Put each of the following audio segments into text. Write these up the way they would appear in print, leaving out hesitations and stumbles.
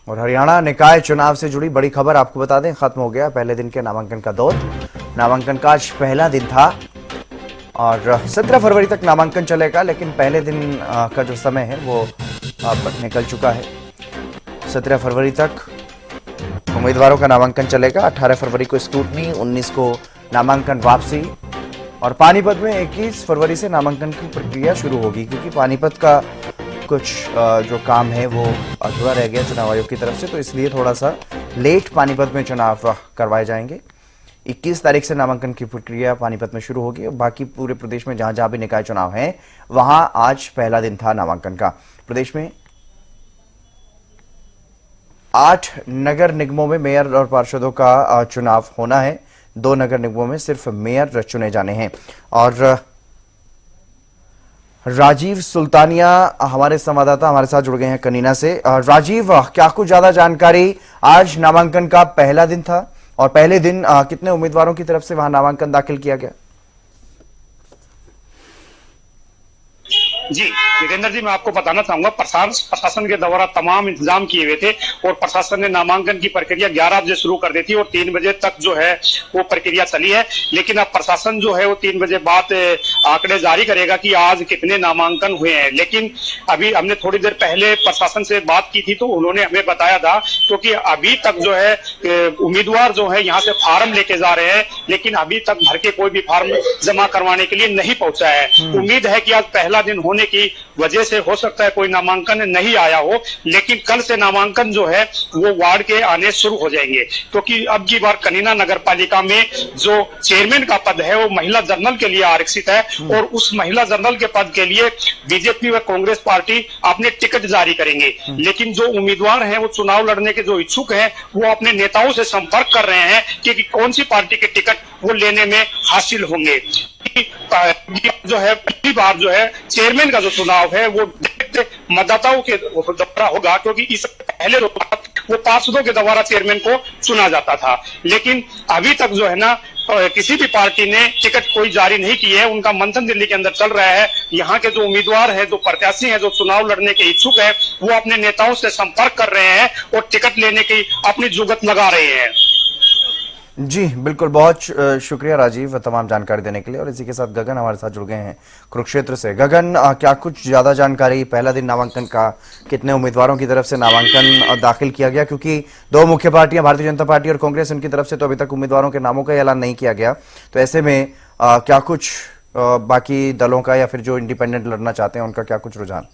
और हरियाणा निकाय चुनाव से जुड़ी बड़ी खबर आपको बता दें, खत्म हो गया पहले दिन के नामांकन का दौर। नामांकन का आज पहला दिन था और 17 फरवरी तक नामांकन चलेगा, लेकिन पहले दिन का जो समय है वो अब निकल चुका है। 17 फरवरी तक उम्मीदवारों का नामांकन चलेगा। 18 फरवरी को स्क्रूटनी, 19 को नामांकन वापसी और पानीपत में 21 फरवरी से नामांकन की प्रक्रिया शुरू होगी, क्योंकि पानीपत का कुछ जो काम है वो अधूरा रह गया चुनाव आयोग की तरफ से, तो इसलिए थोड़ा सा लेट पानीपत में चुनाव करवाए जाएंगे। 21 तारीख से नामांकन की प्रक्रिया पानीपत में शुरू होगी। बाकी पूरे प्रदेश में जहां जहां भी निकाय चुनाव हैं वहां आज पहला दिन था नामांकन का। प्रदेश में 8 नगर निगमों में मेयर और पार्षदों का चुनाव होना है। 2 नगर निगमों में सिर्फ मेयर चुने जाने हैं। और राजीव सुल्तानिया हमारे संवाददाता हमारे साथ जुड़ गए हैं कनीना से। राजीव, क्या कुछ ज्यादा जानकारी? आज नामांकन का पहला दिन था और पहले दिन कितने उम्मीदवारों की तरफ से वहां नामांकन दाखिल किया गया? जी जितेंद्र जी, मैं आपको बताना चाहूंगा, प्रशासन के द्वारा तमाम इंतजाम किए हुए थे और प्रशासन ने नामांकन की प्रक्रिया 11 बजे शुरू कर दी थी और 3 बजे तक जो है वो प्रक्रिया चली है। लेकिन अब प्रशासन जो है वो 3 बजे बाद आंकड़े जारी करेगा कि आज कितने नामांकन हुए हैं। लेकिन अभी हमने थोड़ी देर पहले प्रशासन से बात की थी तो उन्होंने हमें बताया था, क्योंकि अभी तक जो है उम्मीदवार जो है यहाँ से फार्म लेके जा रहे हैं, लेकिन अभी तक भर के कोई भी फार्म जमा करवाने के लिए नहीं पहुंचा है। उम्मीद है कि आज पहला दिन होने की वजह से हो सकता है कोई नामांकन नहीं आया हो, लेकिन कल से नामांकन जो है वो वार्ड के आने शुरू हो जाएंगे, क्योंकि अब की बार कनीना नगर पालिका में जो चेयरमैन का पद है वो महिला जनरल के लिए आरक्षित है और उस महिला जनरल के पद के लिए बीजेपी व कांग्रेस पार्टी अपने टिकट जारी करेंगे। लेकिन जो उम्मीदवार हैं वो चुनाव लड़ने के जो इच्छुक हैं वो अपने नेताओं से संपर्क कर रहे हैं कि कौन सी पार्टी के टिकट वो लेने में हासिल होंगे। जो है पहली बार जो है चेयरमैन का जो चुनाव है वो मतदाताओं के द्वारा होगा, क्योंकि इस पहले वो पार्षदों के द्वारा चेयरमैन को चुना जाता था। लेकिन अभी तक जो है ना किसी भी पार्टी ने टिकट कोई जारी नहीं की है। उनका मंथन दिल्ली के अंदर चल रहा है। यहाँ के जो उम्मीदवार है, जो प्रत्याशी हैं, जो चुनाव लड़ने के इच्छुक है, वो अपने नेताओं से संपर्क कर रहे हैं और टिकट लेने की अपनी जुगत लगा रहे हैं। जी बिल्कुल, बहुत शुक्रिया राजीव तमाम जानकारी देने के लिए। और इसी के साथ गगन हमारे साथ जुड़ गए हैं कुरुक्षेत्र से। गगन, क्या कुछ ज्यादा जानकारी पहला दिन नामांकन का, कितने उम्मीदवारों की तरफ से नामांकन दाखिल किया गया? क्योंकि 2 मुख्य पार्टियां भारतीय जनता पार्टी और कांग्रेस, उनकी तरफ से तो अभी तक उम्मीदवारों के नामों का ऐलान नहीं किया गया, तो ऐसे में क्या कुछ बाकी दलों का या फिर जो इंडिपेंडेंट लड़ना चाहते हैं उनका क्या कुछ रुझान?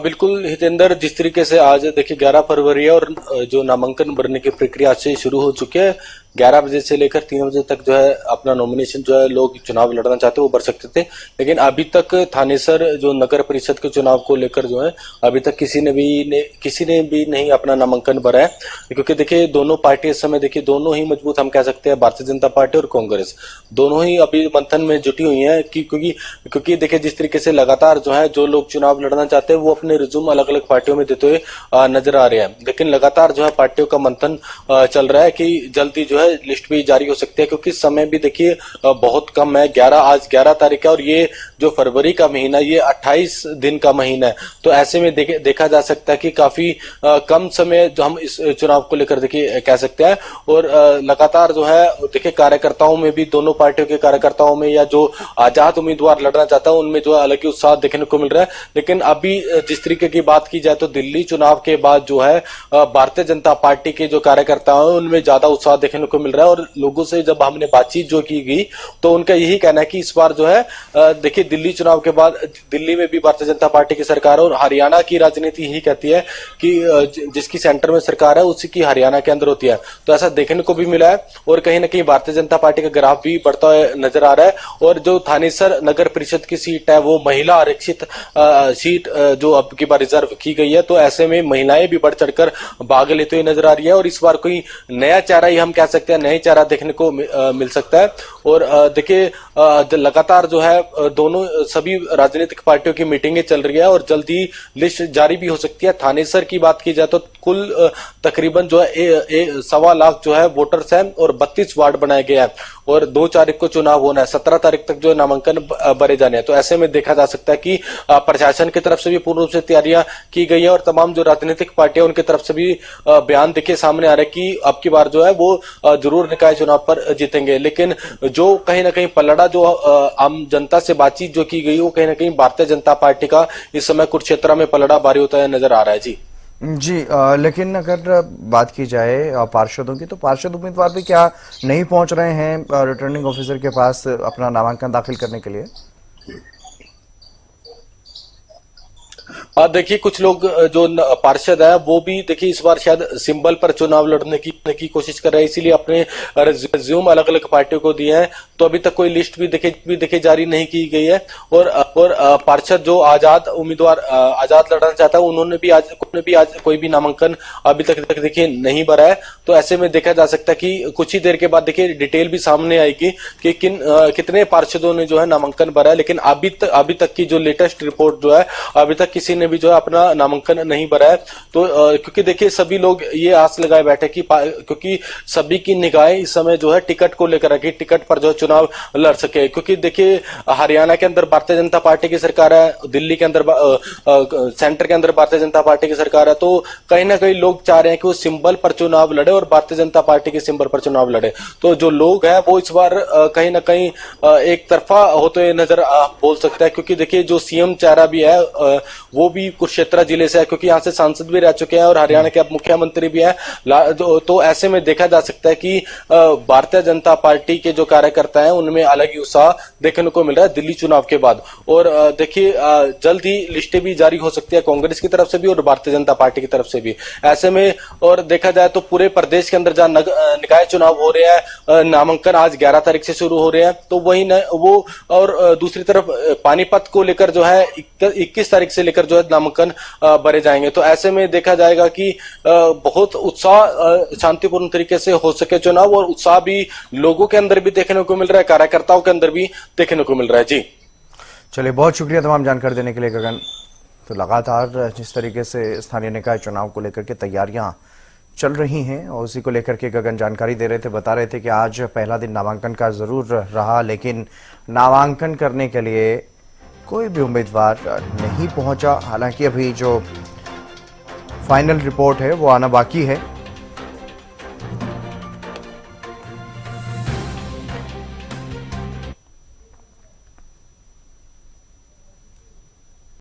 बिल्कुल हितेंद्र, जिस तरीके से आज देखिए 11 फरवरी है और जो नामांकन भरने की प्रक्रिया आज से शुरू हो चुकी है। 11 बजे से लेकर 3 बजे तक जो है अपना नॉमिनेशन जो है लोग चुनाव लड़ना चाहते वो भर सकते थे, लेकिन अभी तक थानेसर जो नगर परिषद के चुनाव को लेकर जो है अभी तक किसी ने भी नहीं अपना नामांकन भरा है। क्योंकि देखिए दोनों पार्टी इस समय देखिए दोनों ही मजबूत, हम कह सकते हैं भारतीय जनता पार्टी और कांग्रेस दोनों ही अभी मंथन में जुटी हुई है क्योंकि देखिए जिस तरीके से लगातार जो है जो लोग चुनाव लड़ना चाहते हैं वो अपने रिज्यूम अलग अलग पार्टियों में देते हुए नजर आ रहे हैं। लेकिन लगातार जो है पार्टियों का मंथन चल रहा है कि जल्दी जो है लिस्ट भी जारी हो सकती है, क्योंकि समय भी देखिए बहुत कम है। आज 11 तारीख है और ये जो फरवरी का महीना ये 28 दिन का महीना है, तो ऐसे में देखा जा सकता है कि काफी कम समय जो हम इस चुनाव को लेकर देखिए कह सकते हैं। और लगातार जो है देखिए कार्यकर्ताओं में भी, दोनों पार्टियों के कार्यकर्ताओं में या जो आजाद उम्मीदवार लड़ना चाहता है उनमें जो है अलग ही उत्साह देखने को मिल रहा है। लेकिन अभी जिस तरीके की बात की जाए तो दिल्ली चुनाव के बाद जो है भारतीय जनता पार्टी के जो कार्यकर्ता हैं उनमें ज्यादा उत्साह देखने को मिल रहा है। और लोगों से जब हमने बातचीत जो की गई तो उनका यही कहना है कि इस बार जो है देखिए दिल्ली चुनाव के बाद दिल्ली में भी भारतीय जनता पार्टी की सरकार है और हरियाणा की राजनीति यही कहती है कि जिसकी सेंटर में सरकार है उसी की हरियाणा के अंदर होती है, तो ऐसा देखने को भी मिला है। और कहीं ना कहीं भारतीय जनता पार्टी का ग्राफ भी बढ़ता हुआ नजर आ रहा है। और जो थानेसर नगर परिषद की सीट है वो महिला आरक्षित सीट जो अब की बार रिजर्व की गई है, तो ऐसे में महिलाएं भी बढ़ चढ़कर भाग लेते हुए नजर आ रही है। और इस बार कोई नया चेहरा ही हम कह सकते हैं, नया चेहरा देखने को मिल सकता है। और देखिए लगातार जो है दोनों सभी राजनीतिक पार्टियों की मीटिंगें चल रही है और जल्दी लिस्ट जारी भी हो सकती है। थानेसर की बात की जाए तो कुल तकरीबन जो है 1.25 लाख जो है वोटर्स हैं और 32 वार्ड बनाए गए हैं। और 2 तारीख को चुनाव होना है, 17 तारीख तक जो है नामांकन भरे जाने हैं। तो ऐसे में देखा जा सकता है कि प्रशासन की तरफ से भी पूर्ण रूप से तैयारियां की गई है और तमाम जो राजनीतिक पार्टियां उनकी तरफ से भी बयान देखिए सामने आ रहे हैं कि अब की बार जो है वो जरूर निकाय चुनाव पर जीतेंगे। लेकिन जो कहीं ना कहीं पलड़ा जो आम जनता से बातचीत जो की गई वो कहीं ना कहीं भारतीय जनता पार्टी का इस समय कुरुक्षेत्र में पलड़ा भारी होता है नजर आ रहा है। जी लेकिन अगर बात की जाए पार्षदों की, तो पार्षद उम्मीदवार भी क्या नहीं पहुंच रहे हैं रिटर्निंग ऑफिसर के पास अपना नामांकन दाखिल करने के लिए? देखिए कुछ लोग जो पार्षद है वो भी देखिए इस बार शायद सिंबल पर चुनाव लड़ने की कोशिश कर रहे हैं, इसीलिए अपने रिज्यूम अलग अलग पार्टियों को दिए हैं। तो अभी तक कोई लिस्ट भी देखिए जारी नहीं की गई है। और पार्षद जो आजाद उम्मीदवार आजाद लड़ना चाहता है उन्होंने भी आज कोई भी नामांकन अभी तक देखिए नहीं भरा है। तो ऐसे में देखा जा सकता है कि कुछ ही देर के बाद देखिए डिटेल भी सामने आएगी कि कितने पार्षदों ने जो है नामांकन भरा है। लेकिन अभी तक की जो लेटेस्ट रिपोर्ट जो है अभी तक किसी ने भी जो है अपना नामांकन नहीं भरा है। तो क्योंकि देखिए सभी लोग ये आस लगाए बैठे कि क्योंकि सभी की निगाहें इस समय जो है टिकट को लेकर रखी, टिकट पर जो चुनाव लड़ सके। क्योंकि देखिए हरियाणा के अंदर भारतीय जनता पार्टी की सरकार है, दिल्ली के अंदर सेंटर के अंदर भारतीय जनता पार्टी की सरकार है। तो कहीं ना कहीं लोग चाह रहे हैं कि वो सिंबल पर चुनाव लड़े और भारतीय जनता पार्टी के सिंबल पर चुनाव लड़े। तो जो लोग हैं वो इस बार कहीं ना कहीं एक तरफा होते नजर बोल सकता है। क्योंकि देखिए जो सीएम चेहरा भी है वो भी कुरुक्षेत्र जिले से है, क्योंकि यहाँ से सांसद भी रह चुके हैं और हरियाणा के अब मुख्यमंत्री भी हैं। तो ऐसे में देखा जा सकता है कि भारतीय जनता पार्टी के जो कार्यकर्ता हैं उनमें अलग ही उत्साह देखने को मिल रहा है दिल्ली चुनाव के बाद। और देखिए जल्द ही लिस्टें भी जारी हो सकती है कांग्रेस की तरफ से भी और भारतीय जनता पार्टी की तरफ से भी। ऐसे में और देखा जाए तो पूरे प्रदेश के अंदर जहां निकाय चुनाव हो रहे हैं, नामांकन आज 11 तारीख से शुरू हो रहे हैं। तो वही वो और दूसरी तरफ पानीपत को लेकर जो है 21 तारीख से लेकर जो है नामांकन भरे जाएंगे। तो ऐसे में देखा जाएगा कि बहुत उत्साह शांतिपूर्ण तरीके से हो सके चुनाव और उत्साह भी लोगों के अंदर भी देखने को मिल रहा है, कार्यकर्ताओं के अंदर भी देखने को मिल रहा है। जी चलिए, बहुत शुक्रिया तमाम जानकारी देने के लिए गगन। तो लगातार जिस तरीके से स्थानीय निकाय चुनाव को लेकर के तैयारियां चल रही हैं और उसी को लेकर के गगन जानकारी दे रहे थे, बता रहे थे कि आज पहला दिन नामांकन का जरूर रहा, लेकिन नामांकन करने के लिए कोई भी उम्मीदवार नहीं पहुंचा। हालांकि अभी जो फाइनल रिपोर्ट है वो आना बाकी है।